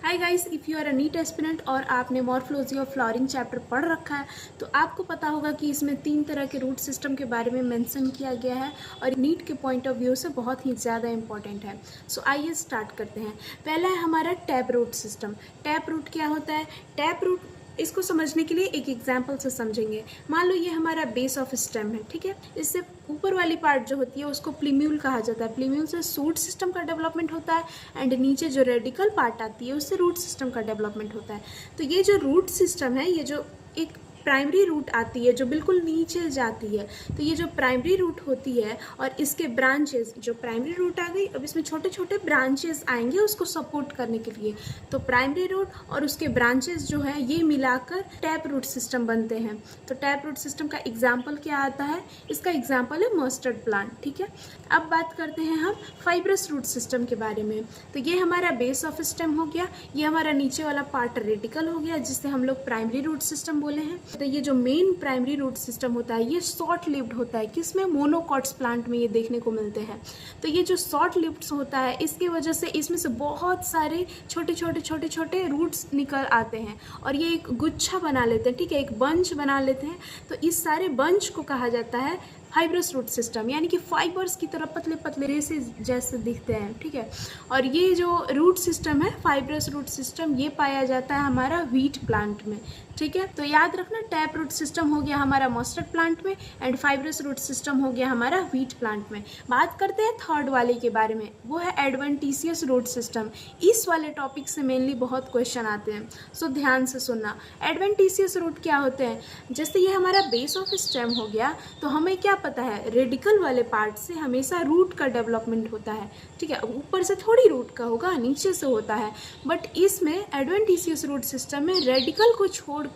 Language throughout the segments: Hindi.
Hi guys, if you are a NEET aspirant और आपने मॉर्फोलॉजी ऑफ फ्लावरिंग चैप्टर पढ़ रखा है तो आपको पता होगा कि इसमें 3 तरह के रूट सिस्टम के बारे में मेंशन किया गया है और नीट के पॉइंट ऑफ व्यू से बहुत ही ज़्यादा इंपॉर्टेंट है। सो आइए स्टार्ट करते हैं। पहला है हमारा tap root system. Tap root क्या होता है? टैप रूट इसको समझने के लिए एक एग्जाम्पल से समझेंगे। मान लो ये हमारा बेस ऑफ स्टेम है, ठीक है। इससे ऊपर वाली पार्ट जो होती है उसको प्लीम्यूल कहा जाता है। प्लीम्यूल से शूट सिस्टम का डेवलपमेंट होता है एंड नीचे जो रेडिकल पार्ट आती है उससे रूट सिस्टम का डेवलपमेंट होता है। तो ये जो रूट सिस्टम है, ये जो एक प्राइमरी रूट आती है जो बिल्कुल नीचे जाती है, तो ये जो प्राइमरी रूट होती है और इसके ब्रांचेस, जो प्राइमरी रूट आ गई, अब इसमें छोटे छोटे ब्रांचेस आएंगे उसको सपोर्ट करने के लिए। तो प्राइमरी रूट और उसके ब्रांचेस जो है ये मिलाकर टैप रूट सिस्टम बनते हैं। तो टैप रूट सिस्टम का एग्जाम्पल क्या आता है? इसका एग्जाम्पल है मस्टर्ड प्लांट, ठीक है। अब बात करते हैं हम फाइब्रस रूट सिस्टम के बारे में। तो ये हमारा बेस ऑफ स्टेम हो गया, ये हमारा नीचे वाला पार्ट रेडिकल हो गया जिससे हम लोग प्राइमरी रूट सिस्टम बोले हैं। तो ये जो मेन प्राइमरी रूट सिस्टम होता है ये शॉर्ट लिव्ड होता है। किसमें? मोनोकॉट्स प्लांट में ये देखने को मिलते हैं। तो ये जो शॉर्ट लिव्ड होता है इसकी वजह से इसमें से बहुत सारे छोटे छोटे रूट्स निकल आते हैं और ये एक गुच्छा बना लेते हैं, ठीक है, एक बंच बना लेते हैं। तो इस सारे बंच को कहा जाता है फाइब्रस रूट सिस्टम, यानी कि फाइबर्स की तरह पतले पतले रेसे जैसे दिखते हैं, ठीक है। और ये जो रूट सिस्टम है, फाइब्रस रूट सिस्टम, ये पाया जाता है हमारा व्हीट प्लांट में, ठीक है। तो याद रखना, टैप रूट सिस्टम हो गया हमारा मस्टर्ड प्लांट में एंड फाइब्रस रूट सिस्टम हो गया हमारा व्हीट प्लांट में। बात करते हैं थर्ड वाले के बारे में, वो है एडवेंटिशियस रूट सिस्टम। इस वाले टॉपिक से मेनली बहुत क्वेश्चन आते हैं, सो ध्यान से सुनना। एडवेंटिशियस रूट क्या होते हैं? जैसे ये हमारा बेस ऑफ स्टेम हो गया, तो हमें क्या पता है, रेडिकल वाले पार्ट से हमेशा रूट का डेवलपमेंट होता है, ठीक है। ऊपर से थोड़ी रूट का होगा, नीचे से होता है। बट इसमें एडवेंटिशियस रूट सिस्टम में रेडिकल को छोड़कर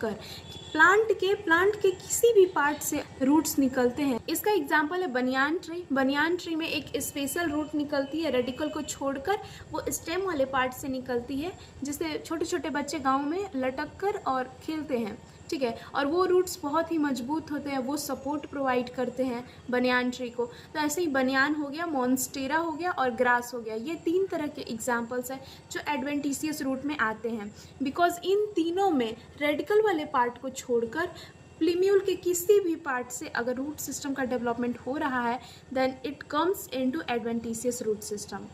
प्लांट के किसी भी पार्ट से रूट्स निकलते हैं। इसका एग्जांपल है बनियान ट्री। बनियान ट्री में एक स्पेशल रूट निकलती है, रेडिकल को छोड़कर वो स्टेम वाले पार्ट से निकलती है, जिससे छोटे छोटे बच्चे गाँव में लटक कर और खेलते हैं, ठीक है। और वो रूट्स बहुत ही मजबूत होते हैं, वो सपोर्ट प्रोवाइड करते हैं बनियान ट्री को। तो ऐसे ही बनियान हो गया, मॉन्स्टेरा हो गया और ग्रास हो गया। ये 3 तरह के एग्जाम्पल्स हैं जो एडवेंटिशियस रूट में आते हैं, बिकॉज इन तीनों में रेडिकल वाले पार्ट को छोड़कर प्लीम्यूल के किसी भी पार्ट से अगर रूट सिस्टम का डेवलपमेंट हो रहा है then it comes into adventitious root system.